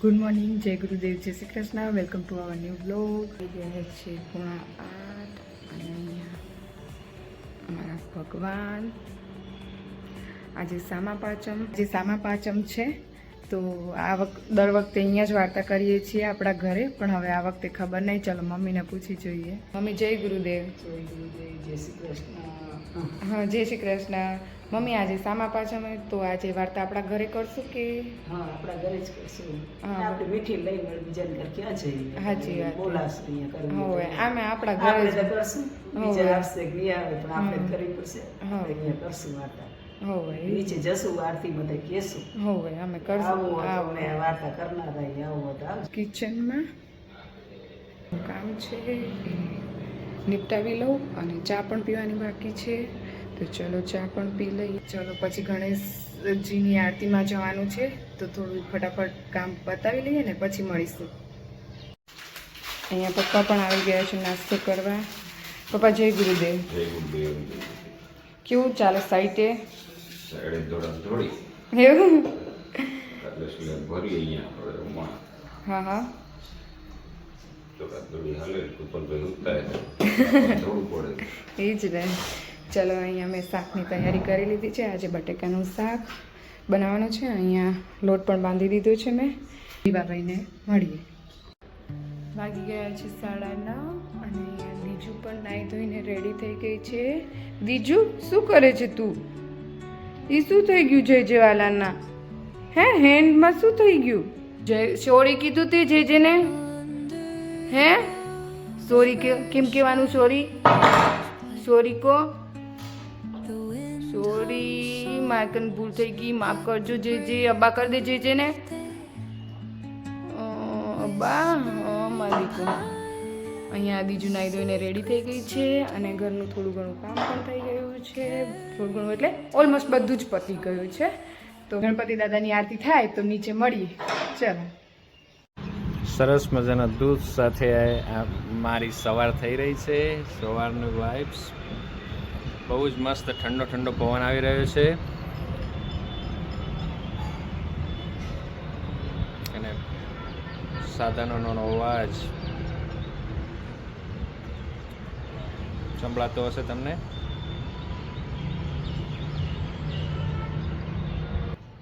Good morning, જય ગુરુદેવ, જય Shri Krishna. Welcome to our new blog. ગયા છે 7:30 અને અહીંયા અમારા ભગવાન. આજે સામા પાંચમ છે, તો દર વખતે અહીંયા જ વાર્તા કરીએ છીએ આપણા ઘરે, પણ હવે આ વખતે ખબર નહીં. ચાલો મમ્મીને પૂછી જોઈએ. મમ્મી જય ગુરુદેવ. જય શ્રી કૃષ્ણ. હા, જય શ્રી કૃષ્ણ. મમ્મી આજે સામા પાંચમ, તો આજે વાર્તા આપણા ઘરે કરશું કે? હા, આપણા ઘરે જ કરશું. હા. આપણે મીઠી લઈ મળે બીજાને ઘર ક્યાં જઈએ? સાચી વાત. બોલાવશું અહીંયા કરવું. હવે આમે આપણા ઘરે આપણે જ તો કરશું. બીજા આવશે કે નહીં આવે, પણ આપણે કરવી પડશે. હા. અહીંયા કરશું વાર્તા. હોવે નીચે જશું, આરતી બધે કહેશું. હોવે અમે કરશું. આવો ને વાર્તા કરનારા આવો તો આવજો. કિચનમાં કામ છે એ નિપટાવી લઉં, અને ચા પણ પીવાની બાકી છે, તો ચલો ચા પણ પી લઈએ. ચલો પછી ગણેશજીની આરતીમાં જવાનું છે, તો થોડું ફટાફટ કામ પતાવી લઈએ ને પછી મળીશું. અહીંયા પપ્પા પણ આવી ગયા છે નાસ્તો કરવા. પપ્પા જય ગુરુદેવ. જય ગુરુદેવ. કેવું ચાલે સાઈટે? સાઈડે દોડી એવું? એટલે સ્લેબ ભરી અહીંયા આપણે રૂમમાં હા હા દોડી હાલે કુપનભાઈ ઉતારે દોડવું પડે. એ જ ને. ચલો અહીંયા મેં શાકની તૈયારી કરી લીધી છે. આજે બટેકાનું શાક બનાવવાનું છે. અહીંયા લોટ પણ બાંધી દીધો છે મેં. દીવાભાઈને મળીએ. વાગી ગયા છે 9:30 અને દીજુ પણ નાહી ધોઈને રેડી થઈ ગઈ છે. દીજુ શું કરે છે તું? એ શું થઈ ગયું જય જેવાલાના? હે હેન્ડમાં શું થઈ ગયું? જય સોરી કીધું તે જય જેને? હે સોરી કેમ કહેવાનું? સોરી કો સોરી. માર્કન ભૂલ થઈ ગઈ, માફ કરજો. જે અબ્બા કરી દે જે ને. અબ્બા માલિકો. અહીંયા દીજુ નાહી ધોઈને રેડી થઈ ગઈ છે, અને ઘરનું થોડું ઘણું કામ પણ થઈ ગયું છે. થોડું ઘણું એટલે ઓલમોસ્ટ બધું જ પતી ગયું છે. તો ગણપતિ દાદાની આરતી થાય તો નીચે મળીએ. ચાલો. સરસ મજાના દૂધ સાથે મારી સવાર થઈ રહી છે. સવારની વાઇબ્સ બહુ જ મસ્ત. ઠંડો ઠંડો પવન આવી રહ્યો છે, અને સાધનોનો અવાજ સંભળાતો હશે તમને.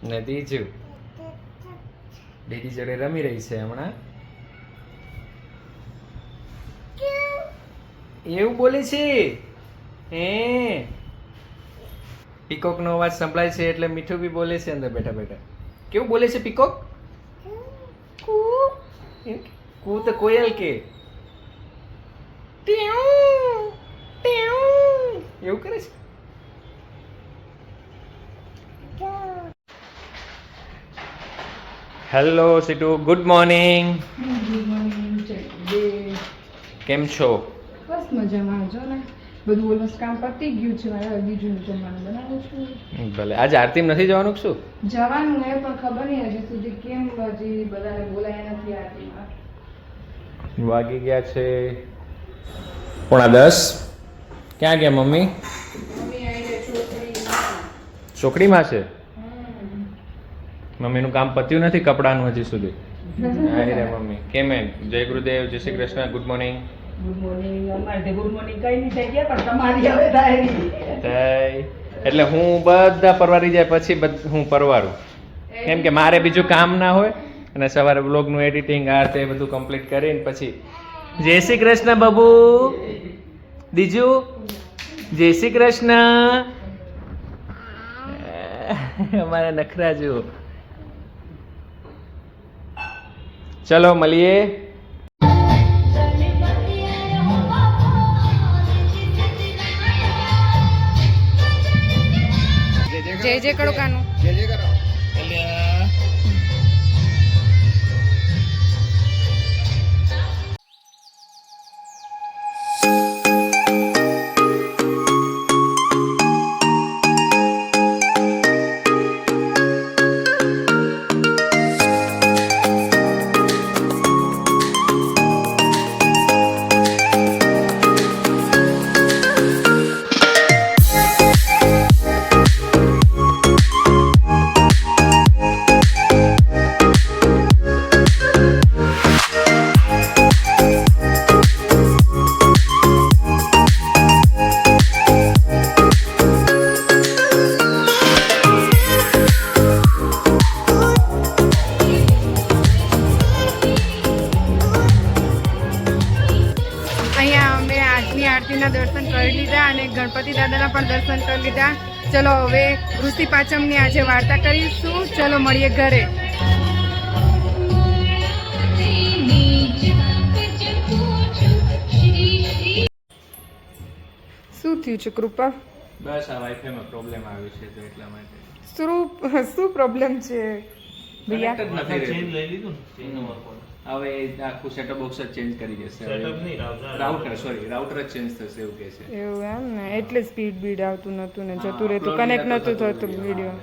ને દીજુ દીદી જોડે રમી રહી છે હમણાં. એવું બોલે છે. હે પીકોકનો અવાજ સંભળાય છે એટલે મીઠું બી બોલે છે અંદર બેઠા બેઠા. કેવું બોલે છે પીકોક? કુ તો કોયલ કે એવું કરે છે. Hello situ, good morning. કેમ છો? બસ મજામાં. જો ને બધું ઓલમોસ્ટ કામ પતી ગયું છે. મારે બીજું જમવાનું બનાવું છું. ભલે. આજે આરતીમાં નથી જવાનું શું? જવાનું હે, પણ ખબર નહીં હજી સુધી કેમ. હજી બધાને બોલાયા નથી આરતીમાં. વાગી ગયા છે 9:30. ક્યાં ગયા મમ્મી? મમ્મી આવી ચોકડીમાં છે. મમ્મીનું કામ પત્યું નથી કપડાનું હજી સુધી. આવી રે મમ્મી. કેમ એમ? જય ગુરુદેવ, જય Shri Krishna, good morning. Good morning. અમારે ગુડ મોર્નિંગ કઈ નહીં થઈ ગયા, પણ તમારી હવે થાય નહીં. એટલે હું બધા પરવારી જાય પછી હું પરવારું, કેમ કે મારે બીજું કામ ના હોય, અને સવારે બ્લોગનું એડિટિંગ આ તે બધું કમ્પ્લીટ કરીને પછી. જય શ્રી કૃષ્ણ બાબુ. દીજુ જય શ્રી કૃષ્ણ. અમારા નખરા જુઓ. ચલો મળીએ. જય જય કરો કાનું. આરતીના દર્શન કરી લીધા અને ગણપતિ દાદાના પણ દર્શન કરી લીધા. ચલો હવે ઋષિ પાંચમની આજે વાર્તા કરીશું. ચલો મળીએ ઘરે. શું થયું છે કૃપા? બસ આ વાઈફાઈમાં પ્રોબ્લેમ આવ્યો છે તો એટલા માટે શું પ્રોબ્લેમ છે ભૈયા? Connected નથી રહેતું. હવે આખું સેટઅપ બોક્સ જ ચેન્જ કરી દેશે. રાઉટર જ ચેન્જ થશે એવું કહે છે. એવું એમ ને, એટલે સ્પીડ બીડ આવતું નતું ને જતું રહેતું, કનેક્ટ નતું થતું વિડીયો.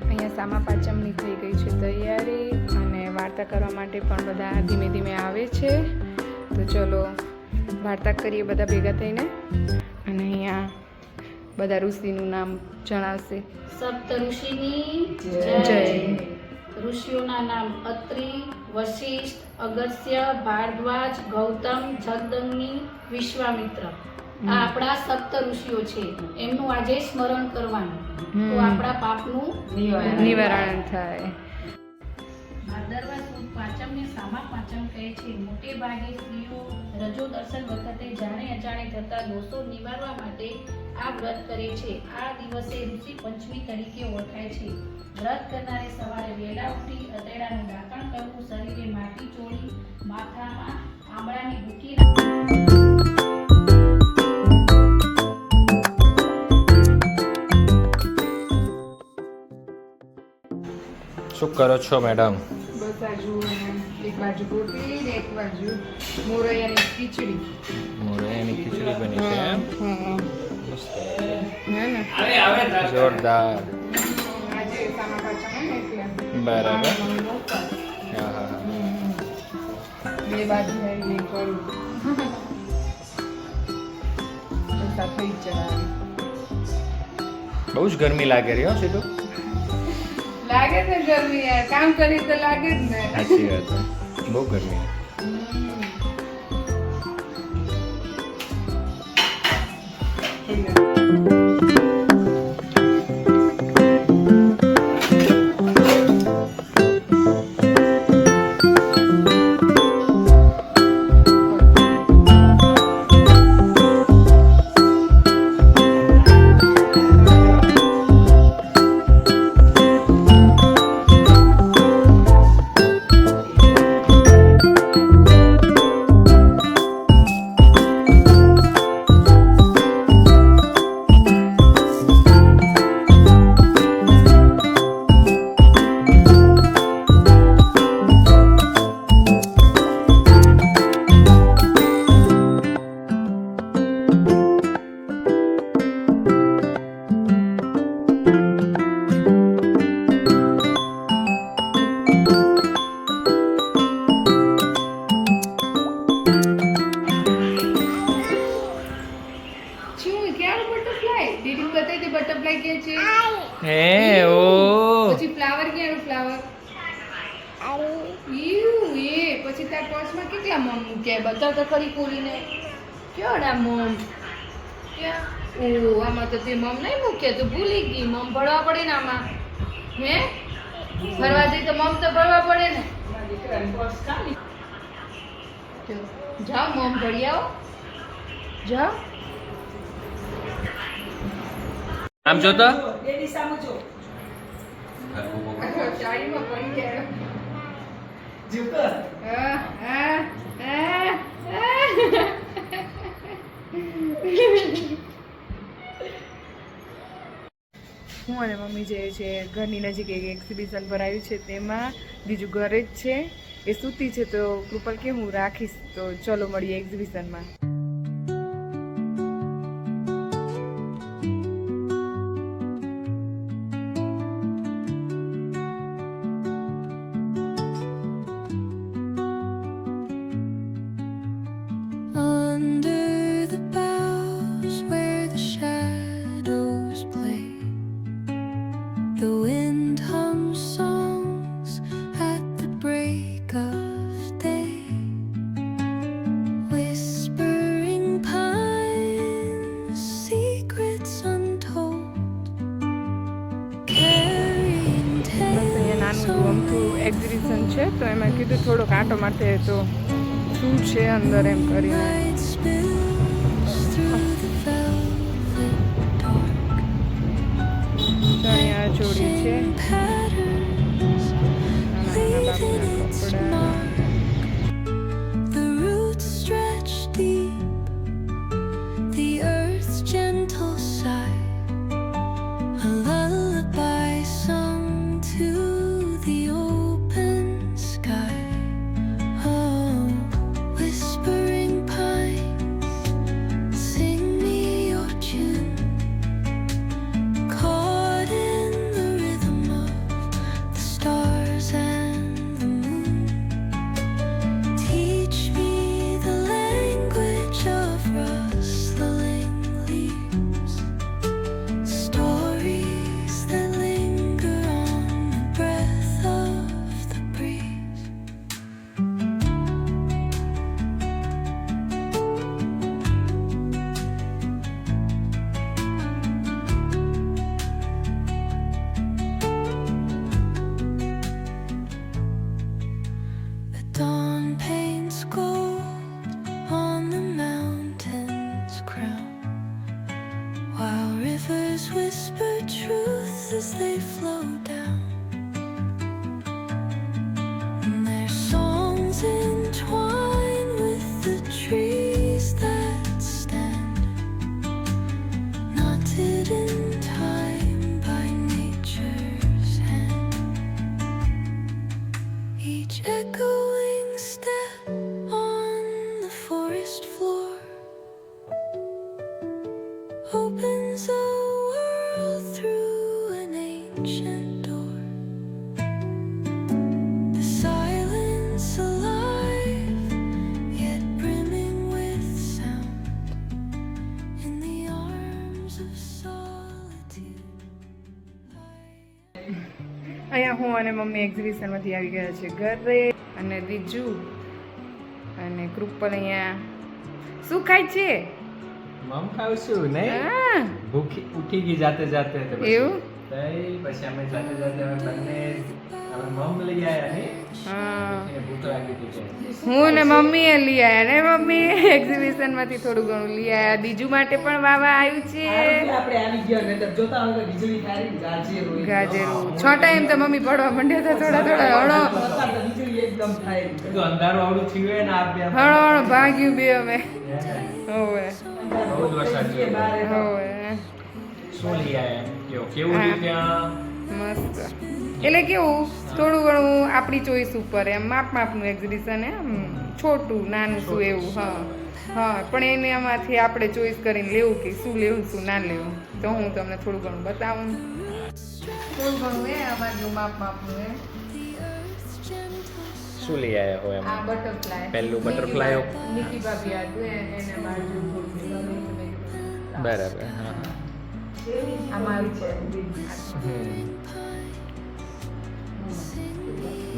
અહીંયા સામા પાંચમની થઈ ગઈ છે તૈયારી અને વાર્તા કરવા માટે પણ બધા ધીમે ધીમે આવે છે. તો ચલો વાર્તા કરીએ બધા ભેગા થઈને. અને અહીંયા બધા ઋષિનું નામ જણાવશે. સપ્ત ઋષિની જય. ઋષિઓના નામ અત્રિ, વશિષ્ઠ, અગસ્ત્ય, ભારદ્વાજ, ગૌતમ, જગદગ્નિ, વિશ્વામિત્ર. આ આપણા સપ્ત ઋષિઓ છે. એમનું આજે સ્મરણ કરવાનું તો આપણા પાપનું નિવારણ થાય. ભાદરવા સુદ પાંચમને સામા પાંચમ કહે છે. મોટે ભાગે સ્ત્રીઓ રજો દર્શન વખતે જાણે અજાણે થતા દોષો નિવારવા માટે આ વ્રત કરે છે. આ દિવસે ઋષિ પંચમી તરીકે ઓળખાય છે. વ્રત કરનારે સવારે વહેલા ઉઠી અતેડાનું ડાકણ કરવું, શરીરે માટી ચોળી, માથામાં આંબળાની ભૂકી શું કરો છો મેડમ? બસ આ જુઓ ને, એક બાજુ રોટલી ને એક બાજુ મોરૈયાની ખીચડી. મોરૈયાની ખીચડી બની છે એમ? હા. હે ને? જોરદાર. આજે સામા પાંચમ હે ને એટલે. બરાબર. મમ્મીનો ઉપવાસ. હા. બે બાજુ હેરી કરું. પૈસા થઈ જ જવાની. બહુ જ ગરમી લાગે રહી હો સીધું. લાગે છે ગરમી યાર, કામ કરી તો લાગે જ ને. સાચી વાત છે, બહુ ગરમી. બટરફ્લાય કે છે હે ઓ પછી ફ્લાવર ક્યાંનું ફ્લાવર યુ એ પછી તાર પર્સમાં કેટલા મમ મૂક્યા બતાવ તો ખરી ખોલીને કેવડા મમ ક્યાં ઓ આમાં તો તે મમ નહીં મૂક્યા તો ભૂલી ગઈ મમ ભરવા પડે ને આમાં હે ભરવા જઈ તો મમ તો ભરવા પડે ને જાઓ મમ ભરી આવો જાઓ આમ જો તો એની સામે જો ચાળીમાં પડી ગયા ઝુકો હું અને મમ્મી જે છે ઘરની નજીક એક એક્ઝિબિશન ભરાયું છે તેમાં બીજું ઘરે જ છે એ સૂતી છે તો કૃપલ કે હું રાખીશ તો ચલો મળીએ એક્ઝિબિશનમાં Under the boughs where the shadows play, the wind hums songs at the break of day. Whisper છે તો એમાં કીધું થોડોક આંટો મારતે તો શું છે અંદર એમ કરીને. Light spills through the velvet dark. Chaniya choli છે, Patterns નાના નાના બાબુના leaving its કપડા. mark. The roots stretch deep, the earth's gentle sigh, a lullaby sung to the open sky. Oh, whispering pines, sing me your tune, caught in the rhythm of the stars and the moon. Teach me the language of rustling leaves, stories that linger on the breath of the breeze. The dawn paints gold on the mountain's crown, while rivers whisper truth as they flow down. And their songs entwine with the trees that stand, knotted in time by nature's hand. Each echoing step on the forest floor opens a world through an ancient door. The silence alive, yet brimming with sound, in the arms of solitude. અહીંયા હું અને mummy એક્ઝિબિશનમાંથી આવી ગયા છે ઘરે, અને રીજુ અને કૃપલ અહીંયા શું ખાય છે? મમ ખાવ છું નહીં, હા, ભૂખી ઉઠી ગઈ જાતે જાતે તો પછી એવું? તઈ પછી અમે જાતે જાતે અમે બંને અમે મમ લઈ આવ્યા ને હા. એને ભૂખ લાગી હતી કે હું ને મમ્મીએ લઈ આવ્યા ને, મમ્મી એક્ઝિબિશનમાંથી થોડું ઘણું લઈ આવ્યા. બીજું માટે પણ વાવા આવ્યું છે આપણે આવી ગયા નહીંતર જોતા હોય તો વીજળી થાય ને ગાજેરું ગાજેરું. 6 ટાઈમ તો મમ્મી પડવા માંડ્યા હતા, થોડા થોડા હણો અત્યારે તો વીજળી એકદમ થાય બધું અંધારું આવડું થયું હોય ને આપ બે હણો હણો ભાગ્યું બે અમે. હોવે બહુ જ વરસાદ થયો. હોવે શું લઈ આવ્યા કેવું કેવું હા. રહ્યું ત્યાં? મસ્ત. એટલે કેવું થોડું ઘણું આપણી ચોઈસ ઉપર એમ માપનું એક્ઝિબિશન એમ છોટું નાનું શું એવું. હા હા, પણ એનામાંથી આપણે ચોઈસ કરીને લેવું કે શું લેવું શું ના લેવું. તો હું તમને થોડું ઘણું બતાવું. થોડું ઘણું એ આ બાજુ માપનું એ શું લઈ આવ્યા હોય આ એમાં? બટરફ્લાય પહેલું butterfly. નિકી ભાભી હતું એને બાજુ બરાબર. હા હા. આમાં છે. હમ.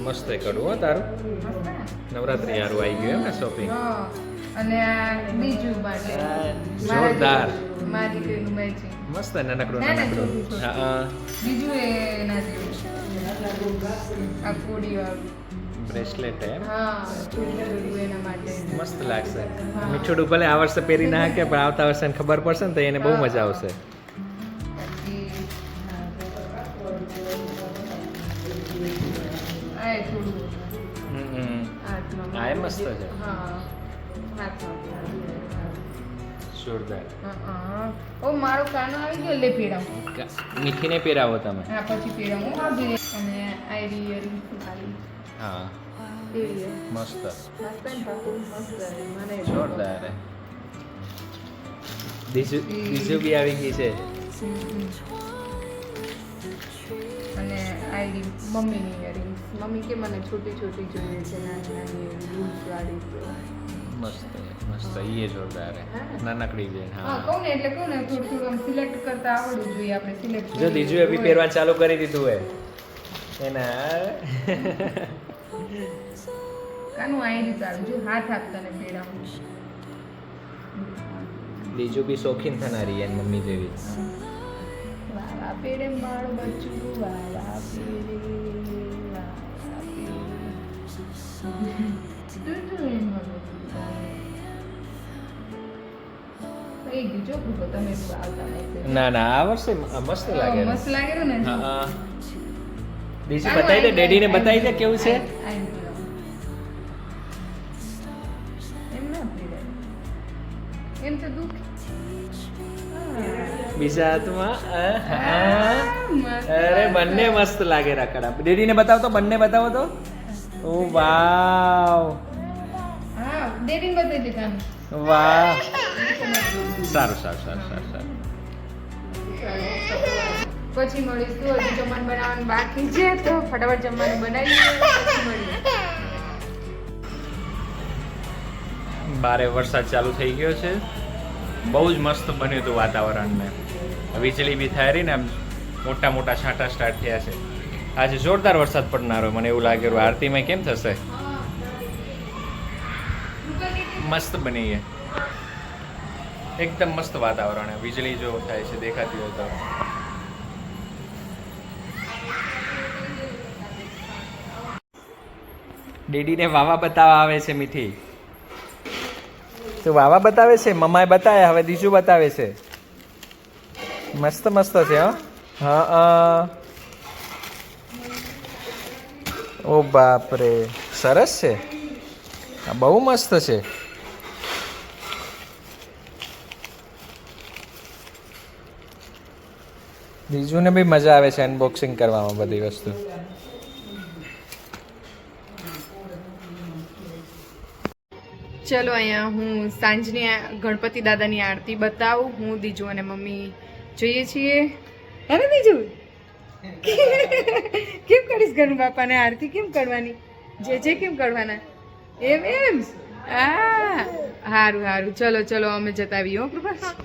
મસ્ત કરું હો તારું. નવરાત્રી હારું આવી ગયું એમ ને શોપિંગ? હા, અને આ બીજું માટે જોરદાર. મારી દીકરીનું મેચિંગ. મસ્ત નાનકડું ના, ના, નાનકડું. છોટું, છોટું. હા બીજું એના જેવું આ કોડી વાળું. બ્રેસલેટ એમ હા, છોટું એના માટે. મસ્ત લાગશે. મીઠું ભલે આ વર્ષે પહેરી ના શકે પણ આવતા વર્ષે એને ખબર પડશે ને તો એને બહુ મજા આવશે. પછી આ એ થોડું હમ. હાથમાં. આ એ મસ્ત છે. હા, હાથમાં. જોરદાર. હા. ઓ મારો કાનો આવી ગયો, લે પીડાવું. મીઠીને પહેરાવો તમે. હા, પછી પીડાવું. અને આ ઇયરિંગ ખાલી હા એવી મસ્ત મસ્ત ને પાકું મસ્ત મને જોરદાર. બીજું બી આવી ગઈ છે. અને આ ring મમ્મીની ઇયરિંગ્સ. મમ્મી કે મને છોટી છોટી જોઈએ છે, નાની નાની લૂઝ વાળી. તો મસ્ત મસ્ત એ જોરદાર નાનકડી છે. હા, હા કહું ને એટલે કહું ને થોડું થોડું આમ સિલેક્ટ કરતા આવડવું જોઈએ આપણે. સિલેક્ટ જો બીજું એ બી પહેરવા ચાલુ કરી દીધું હોય એના. કાનું આઈ રીતે આવ્યું જો હાથ આપતા ને પેડાવું. બીજું બી શોખીન થનારી એની મમ્મી જેવી. વાવા પેડે માળ બચું વાવા પેડે વાવા પેડે. થઈ ગયું જો ગ્રુપો તમે આવતા નહીં ના ના આ વર્ષે મસ્ત લાગે મસ્ત લાગેલું ને હા બીજું બતાવી દે ડેડીને બતાવી દે કેવું છે એમ ના પીડાય. એમ તો દુઃખ બીજા હાથમાં મસ્ત અરે બંને મસ્ત લાગે રકડા ડેડીને બતાવો તો બંને બતાવો તો ઓ વાવ હા ડેડીને બતાવી દે કામ વાહ સારું સારું સારું સારું સારું પછી મળીશું. હજી જમવાનું બનાવવાનું બાકી છે તો ફટાફટ જમવાનું બનાવીએ પછી મળીએ. બારે વરસાદ ચાલુ થઈ ગયો છે બહુ જ મસ્ત બન્યું હતું વાતાવરણ ને વીજળી બી થાય રહી ને આમ મોટા મોટા છાંટા સ્ટાર્ટ થયા છે આજે જોરદાર વરસાદ પડનારો મને એવું લાગેલું આરતીમાં કેમ થશે મસ્ત બની છે એકદમ મસ્ત વાતાવરણ છે વીજળી જો થાય છે દેખાતી હોય તો ડેડીને વાવા બતાવવા આવે છે મીઠી તો વાવા બતાવે છે મમ્માએ બતાવે હવે બીજું બતાવે છે મસ્ત મસ્ત છે હા ઓ બાપ રે સરસ છે આ બહુ મસ્ત છે બીજું ને બી મજા આવે છે અનબોક્સિંગ કરવામાં બધી વસ્તુ ચલો અહીંયા હું સાંજની ગણપતિ દાદાની આરતી બતાવું હું દીજુ અને મમ્મી જોઈએ છીએ હે ને દીજુ કેમ કરીશ ગણુ બાપાને આરતી કેમ કરવાની જે કેમ કરવાના એમ એમ હા સારું સારું ચલો ચલો અમે જતા આવીએ હો કૃપા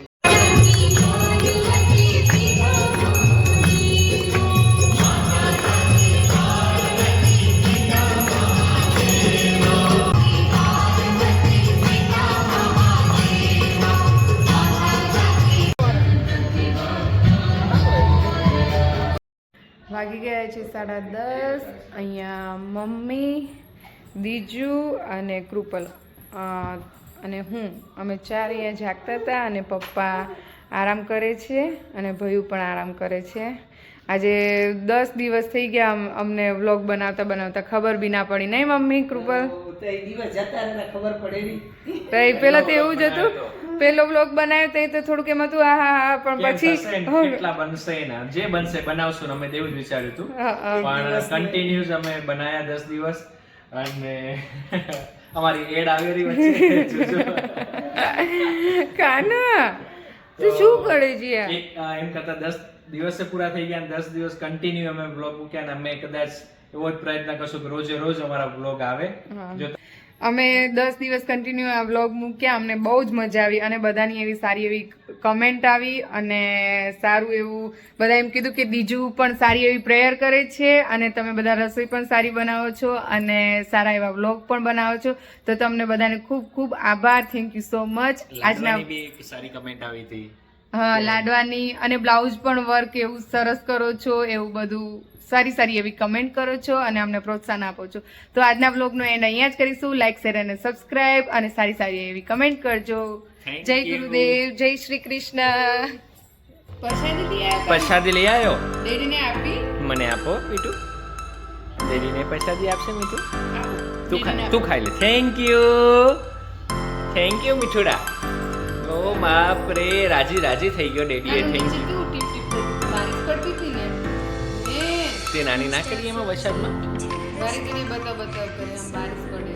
વાગી ગયા છે 10:30. અહીંયા મમ્મી દીજુ અને કૃપલ અને હું અમે ચાર અહીંયા જાગતા હતા અને પપ્પા આરામ કરે છે અને ભયું પણ આરામ કરે છે. આજે 10 દિવસ થઈ ગયા અમને વ્લોગ બનાવતા બનાવતા ખબર બી ના પડી નહીં મમ્મી કૃપલ તો એ દિવસ જતા રહ્યા ખબર પડે નહીં. તો એ પહેલા તો એવું જ હતું પહેલો વ્લોગ બનાવ્યો તો એ તો થોડુંક એમ હતું હા પણ પછી કેટલા બનશે ને જે બનશે બનાવશું અમે તેવું જ વિચાર્યું હતું પણ કન્ટિન્યુઅસ અમે બનાયા 10 દિવસ અને અમારી એડ આવી રહી વચ્ચે કાના તું શું કરે છે યાર એમ કરતા 10 દિવસે પૂરા થઈ ગયા 10 દિવસ કન્ટિન્યુ અમે વ્લોગ મૂક્યા અને અમે કદાચ એવો જ પ્રયત્ન કરશું કે રોજે રોજ અમારા વ્લોગ આવે જો અમે 10 દિવસ કન્ટિન્યુ આ વ્લોગ મૂક્યા અમને બહુ જ મજા આવી અને બધાની એવી સારી એવી કમેન્ટ આવી અને સારું એવું બધા એમ કીધું કે દીજુ પણ સારી એવી પ્રેયર કરે છે અને તમે બધા રસોઈ પણ સારી બનાવો છો અને સારા એવા વ્લોગ પણ બનાવો છો તો તમને બધાને ખૂબ ખૂબ આભાર થેન્ક યુ સો મચ આજના બી એક સારી કમેન્ટ આવી હતી હા લાડવાની અને બ્લાઉઝ પણ વર્ક એવું સરસ કરો છો એવું બધું સારી સારી એવી કમેન્ટ કરો છો અને અમને પ્રોત્સાહન આપો છો તો આજના વ્લોગનો એન્ડ અહીંયા જ કરીશું લાઈક શેર અને સબસ્ક્રાઇબ અને સારી સારી એવી કમેન્ટ કરજો જય ગુરુદેવ જય શ્રી કૃષ્ણ પ્રસાદી લઈ આવ્યો ડેડીને આપી મને આપો મીઠું ડેડીને પ્રસાદી આપશે મીઠું ડેડીને તું ખાઈ લે થેન્ક યુ મીઠુડા ઓ બાપ રે રાજી રાજી થઈ ગયો ડેડીએ થેન્ક યુ કેવું ટીપ ટીપ બારિશ પડતી હતી ને તે નાની ના કરી એમાં વરસાદમાં બારિશ બતાવ કરે આમ બારિશ પડે